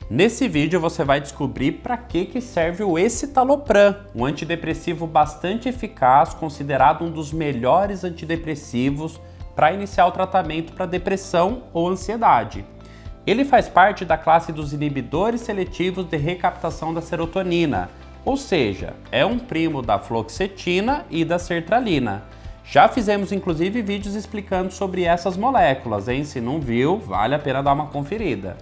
Nesse vídeo você vai descobrir para que serve o escitalopram, um antidepressivo bastante eficaz, considerado um dos melhores antidepressivos para iniciar o tratamento para depressão ou ansiedade. Ele faz parte da classe dos inibidores seletivos de recaptação da serotonina, ou seja, é um primo da fluoxetina e da sertralina. Já fizemos inclusive vídeos explicando sobre essas moléculas, hein? Se não viu, vale a pena dar uma conferida.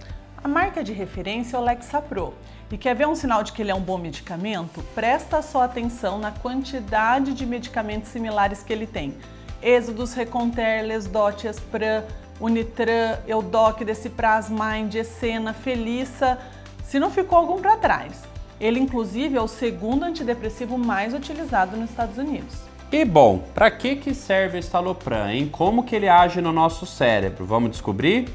A marca de referência é o Lexapro. E quer ver um sinal de que ele é um bom medicamento? Presta só atenção na quantidade de medicamentos similares que ele tem. Êxodos, Reconter, Lesdot, Espran, Unitran, Eudoc, Decipraz, Mind, Essena, Felissa, se não ficou algum para trás. Ele, inclusive, é o segundo antidepressivo mais utilizado nos Estados Unidos. E bom, para que serve o escitalopram, hein? Como que ele age no nosso cérebro? Vamos descobrir?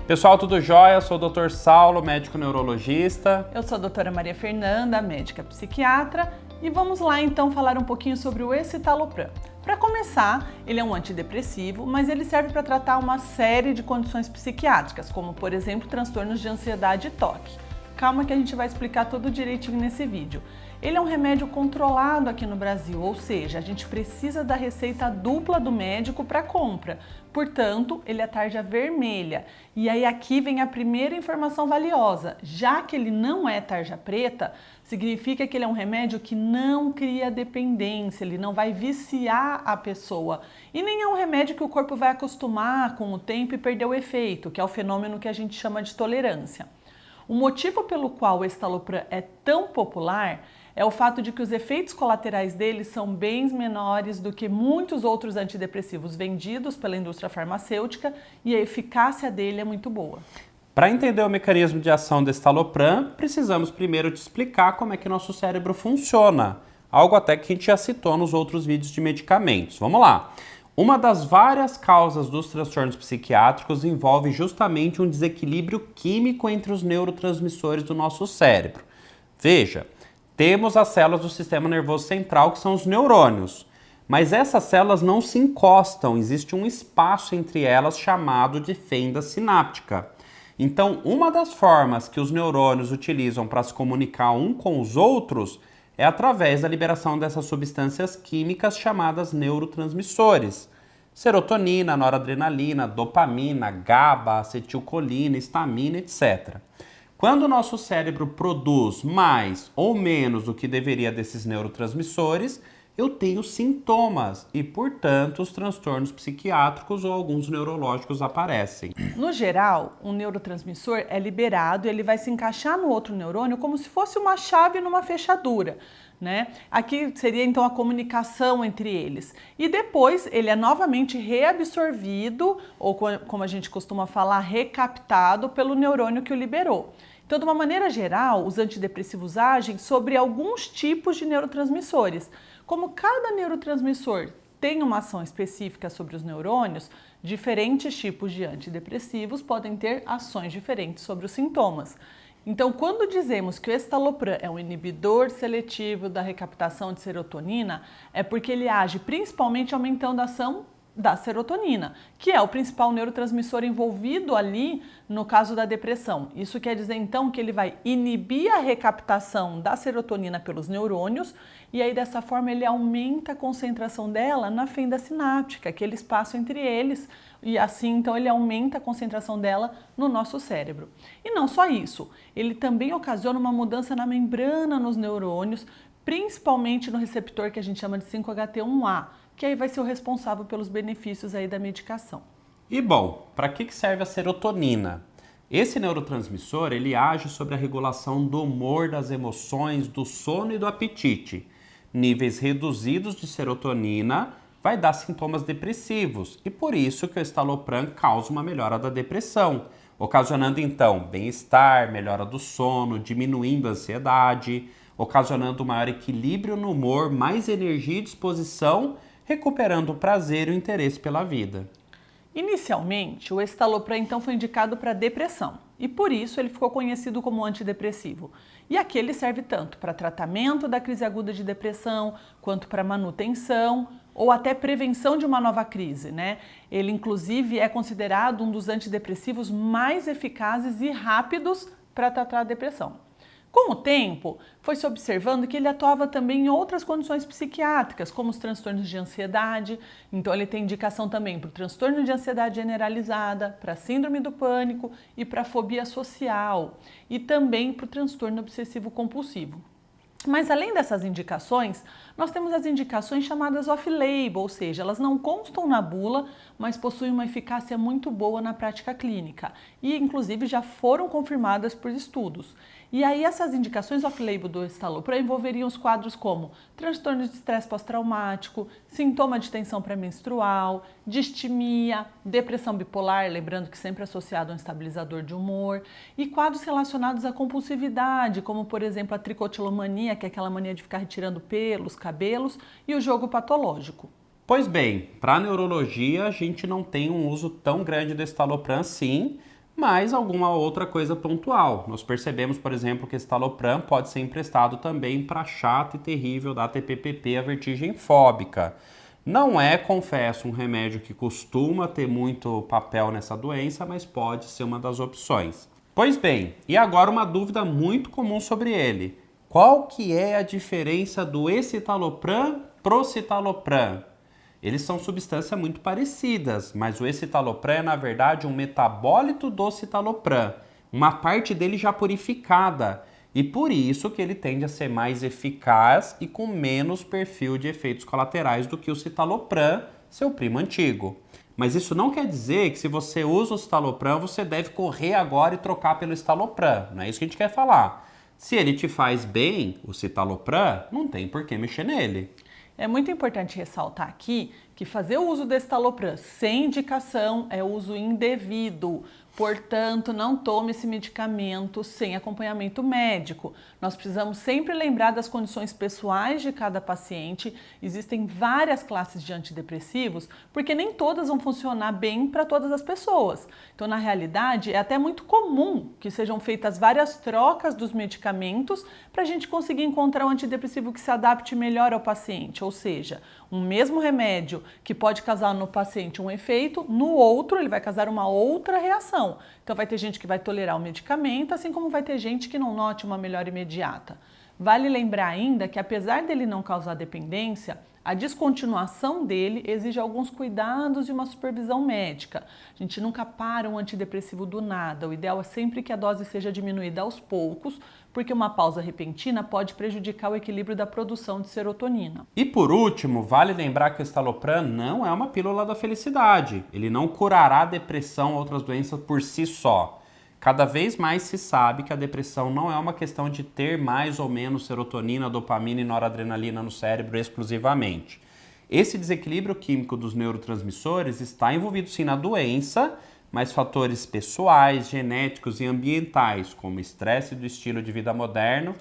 Pessoal, tudo jóia? Eu sou o Dr. Saulo, médico neurologista. Eu sou a doutora Maria Fernanda, médica psiquiatra, e vamos lá então falar um pouquinho sobre o escitalopram. Para começar, ele é um antidepressivo, mas ele serve para tratar uma série de condições psiquiátricas, como por exemplo transtornos de ansiedade e toque. Calma que a gente vai explicar tudo direitinho nesse vídeo. Ele é um remédio controlado aqui no Brasil, ou seja, a gente precisa da receita dupla do médico para compra. Portanto, ele é tarja vermelha. E aí aqui vem a primeira informação valiosa. Já que ele não é tarja preta, significa que ele é um remédio que não cria dependência, ele não vai viciar a pessoa. E nem é um remédio que o corpo vai acostumar com o tempo e perder o efeito, que é o fenômeno que a gente chama de tolerância. O motivo pelo qual o escitalopram é tão popular é o fato de que os efeitos colaterais dele são bem menores do que muitos outros antidepressivos vendidos pela indústria farmacêutica e a eficácia dele é muito boa. Para entender o mecanismo de ação do escitalopram, precisamos primeiro te explicar como é que nosso cérebro funciona, algo até que a gente já citou nos outros vídeos de medicamentos. Vamos lá! Uma das várias causas dos transtornos psiquiátricos envolve justamente um desequilíbrio químico entre os neurotransmissores do nosso cérebro. Veja, temos as células do sistema nervoso central, que são os neurônios, mas essas células não se encostam, existe um espaço entre elas chamado de fenda sináptica. Então, uma das formas que os neurônios utilizam para se comunicar um com os outros é através da liberação dessas substâncias químicas chamadas neurotransmissores. Serotonina, noradrenalina, dopamina, GABA, acetilcolina, histamina, etc. Quando o nosso cérebro produz mais ou menos do que deveria desses neurotransmissores, eu tenho sintomas e, portanto, os transtornos psiquiátricos ou alguns neurológicos aparecem. No geral, um neurotransmissor é liberado e ele vai se encaixar no outro neurônio como se fosse uma chave numa fechadura, né? Aqui seria então a comunicação entre eles. E depois ele é novamente reabsorvido, ou como a gente costuma falar, recaptado pelo neurônio que o liberou. Então, de uma maneira geral, os antidepressivos agem sobre alguns tipos de neurotransmissores. Como cada neurotransmissor tem uma ação específica sobre os neurônios, diferentes tipos de antidepressivos podem ter ações diferentes sobre os sintomas. Então, quando dizemos que o escitalopram é um inibidor seletivo da recaptação de serotonina, é porque ele age principalmente aumentando a ação da serotonina, que é o principal neurotransmissor envolvido ali no caso da depressão. Isso quer dizer então que ele vai inibir a recaptação da serotonina pelos neurônios e aí dessa forma ele aumenta a concentração dela na fenda sináptica, aquele espaço entre eles, e assim então ele aumenta a concentração dela no nosso cérebro. E não só isso, ele também ocasiona uma mudança na membrana nos neurônios, principalmente no receptor que a gente chama de 5-HT1A, que aí vai ser o responsável pelos benefícios aí da medicação. E bom, para que serve a serotonina? Esse neurotransmissor, ele age sobre a regulação do humor, das emoções, do sono e do apetite. Níveis reduzidos de serotonina vai dar sintomas depressivos e por isso que o escitalopram causa uma melhora da depressão, ocasionando então bem-estar, melhora do sono, diminuindo a ansiedade, ocasionando maior equilíbrio no humor, mais energia e disposição, recuperando o prazer e o interesse pela vida. Inicialmente, o escitalopram então foi indicado para depressão e por isso ele ficou conhecido como antidepressivo. E aqui ele serve tanto para tratamento da crise aguda de depressão, quanto para manutenção, ou até prevenção de uma nova crise, né? Ele, inclusive, é considerado um dos antidepressivos mais eficazes e rápidos para tratar a depressão. Com o tempo, foi se observando que ele atuava também em outras condições psiquiátricas, como os transtornos de ansiedade. Então, ele tem indicação também para o transtorno de ansiedade generalizada, para a síndrome do pânico e para a fobia social, e também para o transtorno obsessivo-compulsivo. Mas além dessas indicações, nós temos as indicações chamadas off-label, ou seja, elas não constam na bula, mas possuem uma eficácia muito boa na prática clínica e inclusive já foram confirmadas por estudos. E aí essas indicações off-label do estalopram envolveriam os quadros como transtorno de estresse pós-traumático, sintoma de tensão pré-menstrual, distimia, depressão bipolar, lembrando que sempre associado a um estabilizador de humor, e quadros relacionados à compulsividade, como por exemplo a tricotilomania, que é aquela mania de ficar retirando pelos, cabelos, e o jogo patológico. Pois bem, para a neurologia a gente não tem um uso tão grande do estalopram assim, mas alguma outra coisa pontual. Nós percebemos, por exemplo, que estalopram pode ser emprestado também para a chata e terrível da TPPP, a vertigem fóbica. Não é, confesso, um remédio que costuma ter muito papel nessa doença, mas pode ser uma das opções. Pois bem, e agora uma dúvida muito comum sobre ele. Qual que é a diferença do escitalopram pro citalopram? Eles são substâncias muito parecidas, mas o escitalopram é, na verdade, um metabólito do citalopram, uma parte dele já purificada, e por isso que ele tende a ser mais eficaz e com menos perfil de efeitos colaterais do que o citalopram, seu primo antigo. Mas isso não quer dizer que se você usa o citalopram, você deve correr agora e trocar pelo estalopram, não é isso que a gente quer falar. Se ele te faz bem, o citalopram, não tem por que mexer nele. É muito importante ressaltar aqui que fazer o uso do estalopram sem indicação é uso indevido. Portanto, não tome esse medicamento sem acompanhamento médico. Nós precisamos sempre lembrar das condições pessoais de cada paciente. Existem várias classes de antidepressivos, porque nem todas vão funcionar bem para todas as pessoas. Então, na realidade, é até muito comum que sejam feitas várias trocas dos medicamentos para a gente conseguir encontrar um antidepressivo que se adapte melhor ao paciente. Ou seja, um mesmo remédio que pode causar no paciente um efeito, no outro ele vai causar uma outra reação. Então vai ter gente que vai tolerar o medicamento, assim como vai ter gente que não note uma melhora imediata. Vale lembrar ainda que apesar dele não causar dependência, a descontinuação dele exige alguns cuidados e uma supervisão médica. A gente nunca para um antidepressivo do nada. O ideal é sempre que a dose seja diminuída aos poucos, porque uma pausa repentina pode prejudicar o equilíbrio da produção de serotonina. E por último, vale lembrar que o estalopram não é uma pílula da felicidade. Ele não curará a depressão ou outras doenças por si só. Cada vez mais se sabe que a depressão não é uma questão de ter mais ou menos serotonina, dopamina e noradrenalina no cérebro exclusivamente. Esse desequilíbrio químico dos neurotransmissores está envolvido sim na doença, mas fatores pessoais, genéticos e ambientais, como estresse do estilo de vida moderno,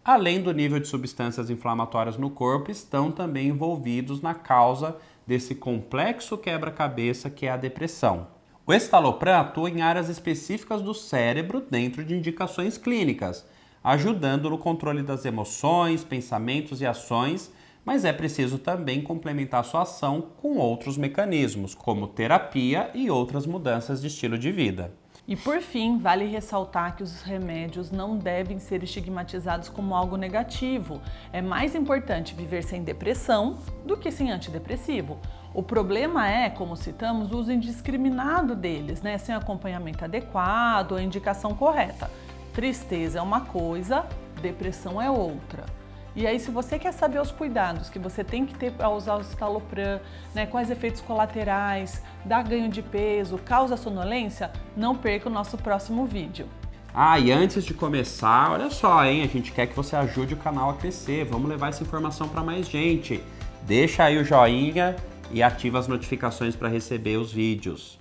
além do nível de substâncias inflamatórias no corpo, estão também envolvidos na causa desse complexo quebra-cabeça que é a depressão. O estalopram atua em áreas específicas do cérebro dentro de indicações clínicas, ajudando no controle das emoções, pensamentos e ações, mas é preciso também complementar sua ação com outros mecanismos, como terapia e outras mudanças de estilo de vida. E por fim, vale ressaltar que os remédios não devem ser estigmatizados como algo negativo. É mais importante viver sem depressão do que sem antidepressivo. O problema é, como citamos, o uso indiscriminado deles, sem acompanhamento adequado, a indicação correta. Tristeza é uma coisa, depressão é outra. E aí, se você quer saber os cuidados que você tem que ter ao usar o estalopram, quais efeitos colaterais, dá ganho de peso, causa sonolência, não perca o nosso próximo vídeo. E antes de começar, olha só, a gente quer que você ajude o canal a crescer, vamos levar essa informação para mais gente. Deixa aí o joinha e ativa as notificações para receber os vídeos.